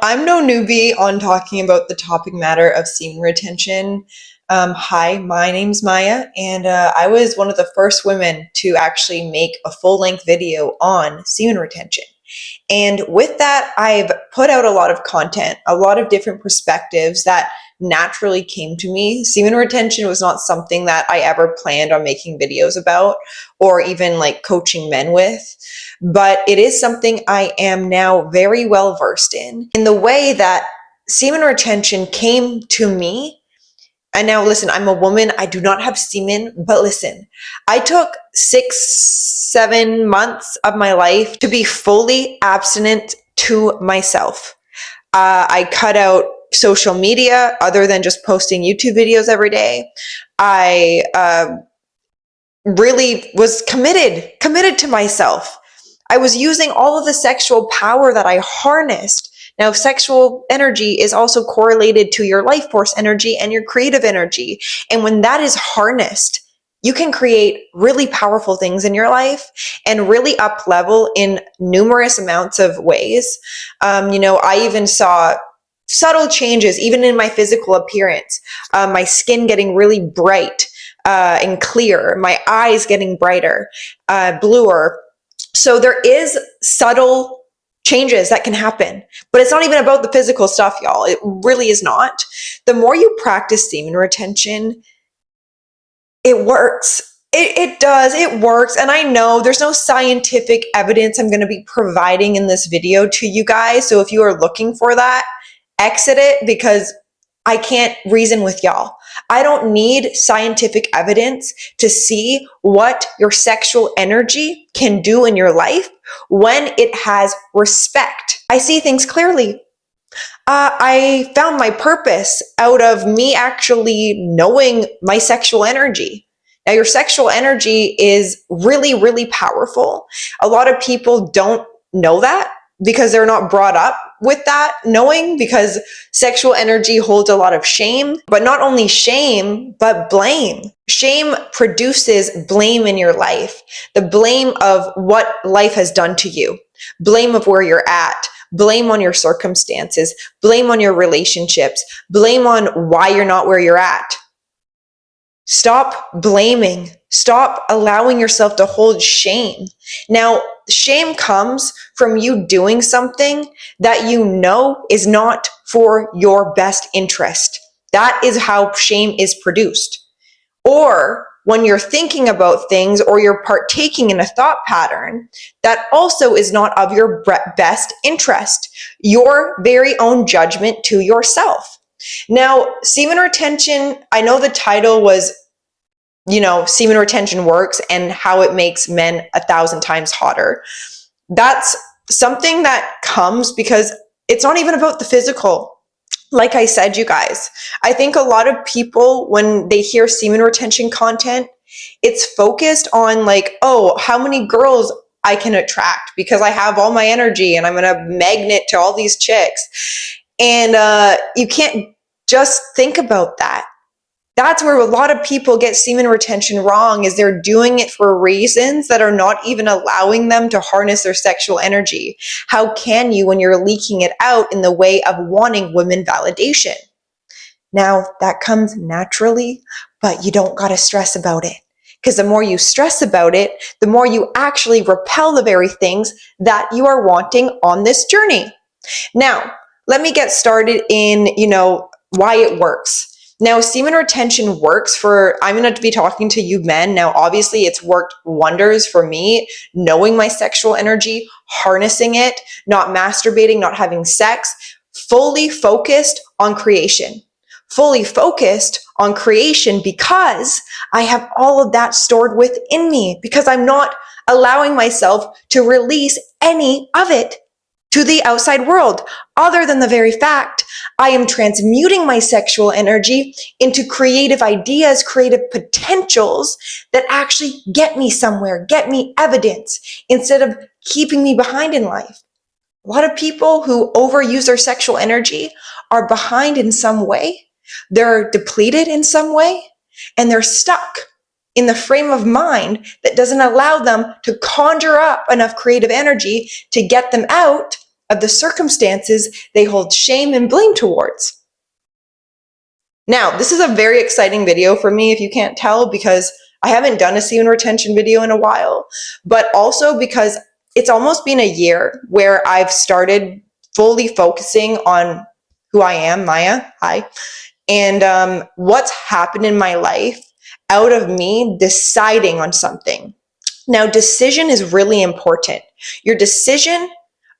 I'm no newbie on talking about the topic matter of semen retention. Hi, my name's Maya, and I was one of the first women to actually make a full length video on semen retention. And with that, I've put out a lot of content, a lot of different perspectives that naturally came to me. Semen retention was not something that I ever planned on making videos about or even like coaching men with, but it is something I am now very well versed in the way that semen retention came to me. And now listen, I'm a woman. I do not have semen, but listen, I took 6, 7 months of my life to be fully abstinent to myself. I cut out social media other than just posting YouTube videos every day. I really was committed to myself. I was using all of the sexual power that I harnessed. Now, sexual energy is also correlated to your life force energy and your creative energy. And when that is harnessed, you can create really powerful things in your life and really up level in numerous amounts of ways. I even saw subtle changes even in my physical appearance, my skin getting really bright and clear, my eyes getting brighter, bluer. So there is subtle changes that can happen, but it's not even about the physical stuff, y'all. It really is not. The more you practice semen retention, it works. It does. It works. And I know there's no scientific evidence I'm going to be providing in this video to you guys. So if you are looking for that, exit it because I can't reason with y'all. I don't need scientific evidence to see what your sexual energy can do in your life when it has respect. I see things clearly. I found my purpose out of me actually knowing my sexual energy. Now, your sexual energy is really, really powerful. A lot of people don't know that because they're not brought up with that knowing, because sexual energy holds a lot of shame, but not only shame, but blame. Shame produces blame in your life, the blame of what life has done to you, blame of where you're at, blame on your circumstances, blame on your relationships, blame on why you're not where you're at. Stop blaming. Stop allowing yourself to hold shame. Now, shame comes from you doing something that you know is not for your best interest. That is how shame is produced. Or when you're thinking about things or you're partaking in a thought pattern that also is not of your best interest, your very own judgment to yourself. Now, semen retention, I know the title was, semen retention works and how it makes men 1,000 times hotter. That's something that comes because it's not even about the physical. Like I said, you guys, I think a lot of people, when they hear semen retention content, it's focused on like, oh, how many girls I can attract because I have all my energy and I'm going to magnet to all these chicks. And you can't just think about that. That's where a lot of people get semen retention wrong, is they're doing it for reasons that are not even allowing them to harness their sexual energy. How can you when you're leaking it out in the way of wanting women validation? Now, that comes naturally, but you don't got to stress about it. Because the more you stress about it, the more you actually repel the very things that you are wanting on this journey. Now, let me get started in, why it works. Now, semen retention works for, I'm going to be talking to you men. Now, obviously, it's worked wonders for me, knowing my sexual energy, harnessing it, not masturbating, not having sex, fully focused on creation. Fully focused on creation because I have all of that stored within me, because I'm not allowing myself to release any of it to the outside world, other than the very fact I am transmuting my sexual energy into creative ideas, creative potentials that actually get me somewhere, get me evidence, instead of keeping me behind in life. A lot of people who overuse their sexual energy are behind in some way. They're depleted in some way, and they're stuck in the frame of mind that doesn't allow them to conjure up enough creative energy to get them out of the circumstances they hold shame and blame towards. Now, this is a very exciting video for me, if you can't tell, because I haven't done a semen retention video in a while, but also because it's almost been a year where I've started fully focusing on who I am, Maya, hi, and what's happened in my life out of me deciding on something. Now, decision is really important. Your decision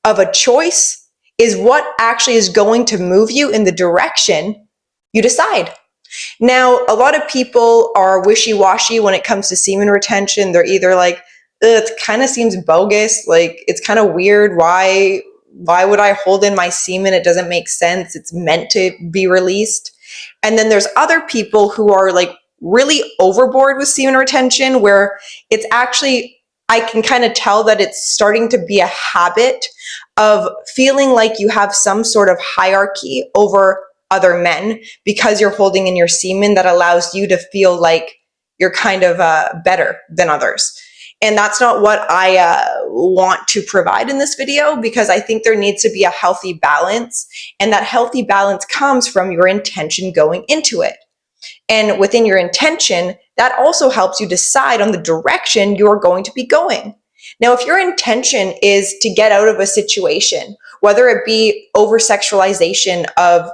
of a choice is what actually is going to move you in the direction you decide. Now, a lot of people are wishy-washy when it comes to semen retention. They're either like, it kind of seems bogus, like it's kind of weird. Why would I hold in my semen? It doesn't make sense. It's meant to be released. And then there's other people who are like really overboard with semen retention, where it's actually, I can kind of tell that it's starting to be a habit of feeling like you have some sort of hierarchy over other men because you're holding in your semen that allows you to feel like you're kind of better than others. And that's not what I want to provide in this video, because I think there needs to be a healthy balance, and that healthy balance comes from your intention going into it. And within your intention, that also helps you decide on the direction you're going to be going. Now, if your intention is to get out of a situation, whether it be over-sexualization of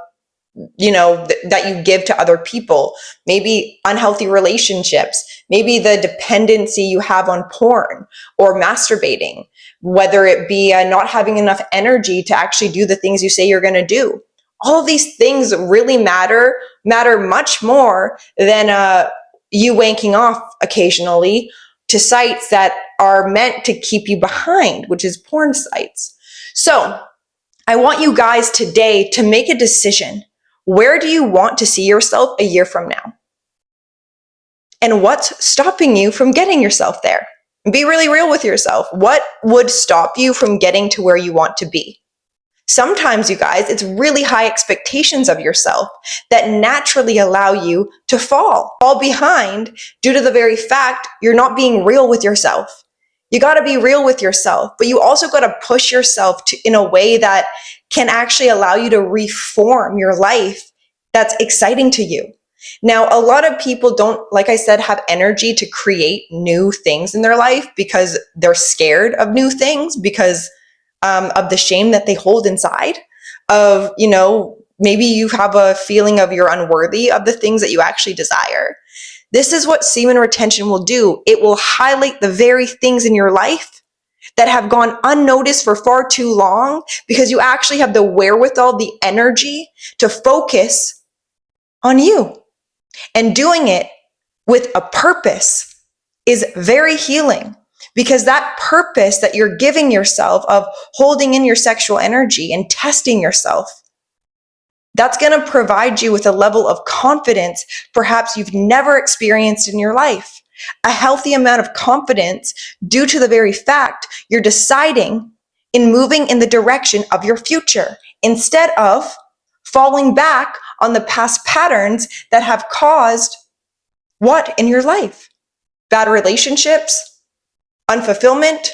that you give to other people, maybe unhealthy relationships, maybe the dependency you have on porn or masturbating, whether it be not having enough energy to actually do the things you say you're going to do. All of these things really matter much more than you wanking off occasionally to sites that are meant to keep you behind, which is porn sites. So I want you guys today to make a decision. Where do you want to see yourself a year from now? And what's stopping you from getting yourself there? Be really real with yourself. What would stop you from getting to where you want to be? Sometimes, you guys, it's really high expectations of yourself that naturally allow you to fall behind due to the very fact you're not being real with yourself. You got to be real with yourself, but you also got to push yourself in a way that can actually allow you to reform your life that's exciting to you. Now, a lot of people don't, like I said, have energy to create new things in their life because they're scared of new things, because of the shame that they hold inside of, maybe you have a feeling of you're unworthy of the things that you actually desire. This is what semen retention will do. It will highlight the very things in your life that have gone unnoticed for far too long, because you actually have the wherewithal, the energy to focus on you. And doing it with a purpose is very healing, because that purpose that you're giving yourself of holding in your sexual energy and testing yourself, that's going to provide you with a level of confidence perhaps you've never experienced in your life. A healthy amount of confidence due to the very fact you're deciding in moving in the direction of your future, instead of falling back on the past patterns that have caused what in your life? Bad relationships, unfulfillment,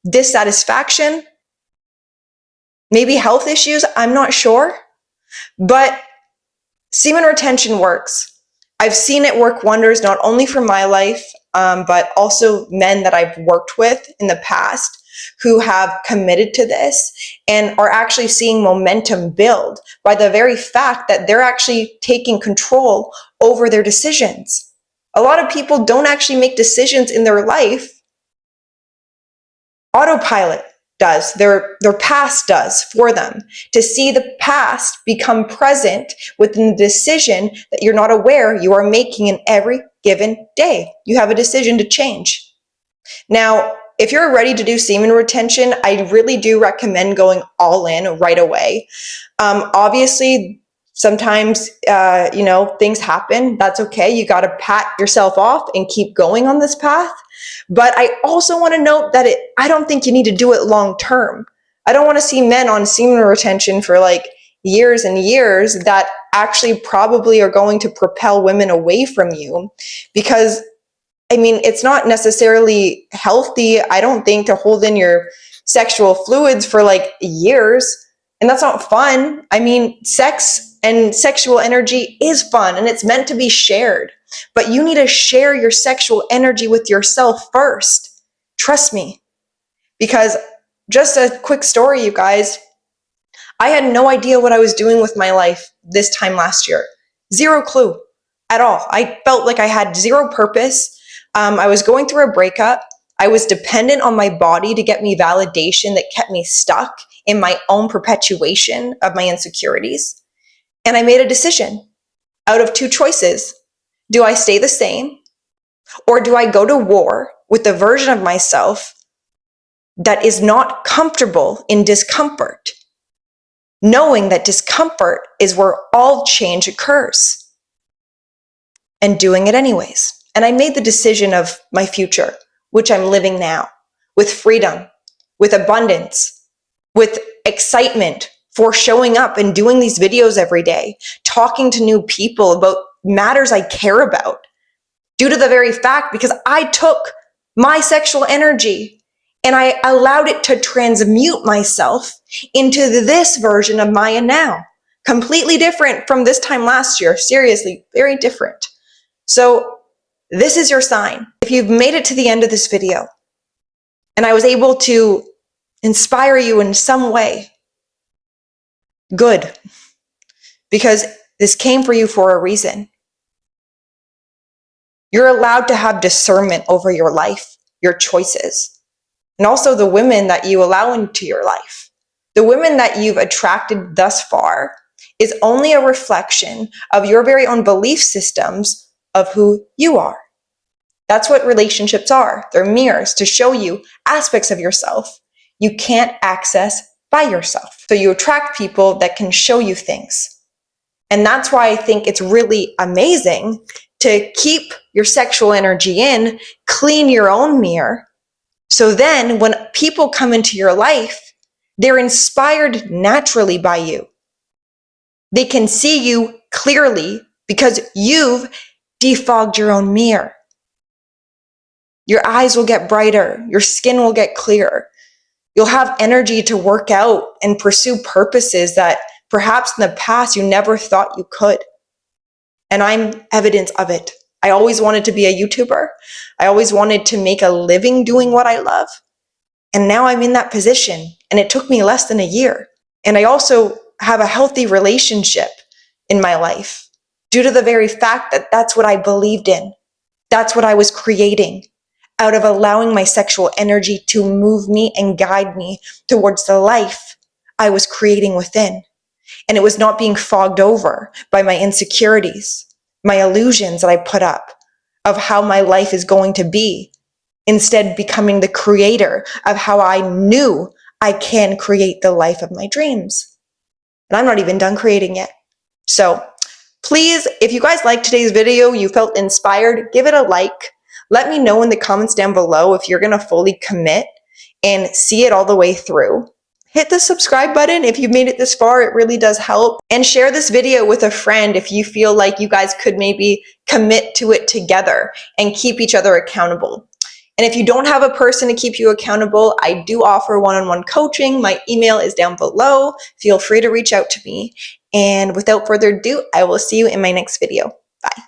dissatisfaction, maybe health issues, I'm not sure. But semen retention works. I've seen it work wonders, not only for my life, but also men that I've worked with in the past who have committed to this and are actually seeing momentum build by the very fact that they're actually taking control over their decisions. A lot of people don't actually make decisions in their life. Autopilot does, their past does for them. To see the past become present within the decision that you're not aware you are making in every given day. You have a decision to change. Now, if you're ready to do semen retention, I really do recommend going all in right away. Obviously, sometimes, things happen. That's okay. You got to pat yourself off and keep going on this path. But I also want to note that I don't think you need to do it long term. I don't want to see men on semen retention for like years and years that actually probably are going to propel women away from you, because it's not necessarily healthy, I don't think, to hold in your sexual fluids for like years, and that's not fun. I mean, sex and sexual energy is fun and it's meant to be shared, but you need to share your sexual energy with yourself first. Trust me. Because just a quick story, you guys, I had no idea what I was doing with my life this time last year. Zero clue at all. I felt like I had zero purpose. I was going through a breakup. I was dependent on my body to get me validation that kept me stuck in my own perpetuation of my insecurities. And I made a decision out of two choices. Do I stay the same, or do I go to war with the version of myself that is not comfortable in discomfort, knowing that discomfort is where all change occurs, and doing it anyways? And I made the decision of my future, which I'm living now, with freedom, with abundance, with excitement for showing up and doing these videos every day, talking to new people about matters I care about, due to the very fact because I took my sexual energy and I allowed it to transmute myself into this version of Maya now. Completely different from this time last year. Seriously, very different. So this is your sign. If you've made it to the end of this video and I was able to inspire you in some way, good. Because this came for you for a reason. You're allowed to have discernment over your life, your choices. And also the women that you allow into your life. The women that you've attracted thus far is only a reflection of your very own belief systems of who you are. That's what relationships are. They're mirrors to show you aspects of yourself you can't access by yourself. So you attract people that can show you things. And that's why I think it's really amazing to keep your sexual energy in, clean your own mirror. So then when people come into your life, they're inspired naturally by you. They can see you clearly because you've defogged your own mirror. Your eyes will get brighter. Your skin will get clearer. You'll have energy to work out and pursue purposes that perhaps in the past you never thought you could. And I'm evidence of it. I always wanted to be a YouTuber. I always wanted to make a living doing what I love. And now I'm in that position, and it took me less than a year. And I also have a healthy relationship in my life due to the very fact that that's what I believed in. That's what I was creating out of allowing my sexual energy to move me and guide me towards the life I was creating within. And it was not being fogged over by my insecurities, my illusions that I put up of how my life is going to be, instead becoming the creator of how I knew I can create the life of my dreams. And I'm not even done creating yet. So please, if you guys liked today's video, you felt inspired, give it a like. Let me know in the comments down below if you're going to fully commit and see it all the way through. Hit the subscribe button if you've made it this far. It really does help. And share this video with a friend if you feel like you guys could maybe commit to it together and keep each other accountable. And if you don't have a person to keep you accountable, I do offer one-on-one coaching. My email is down below. Feel free to reach out to me. And without further ado, I will see you in my next video. Bye.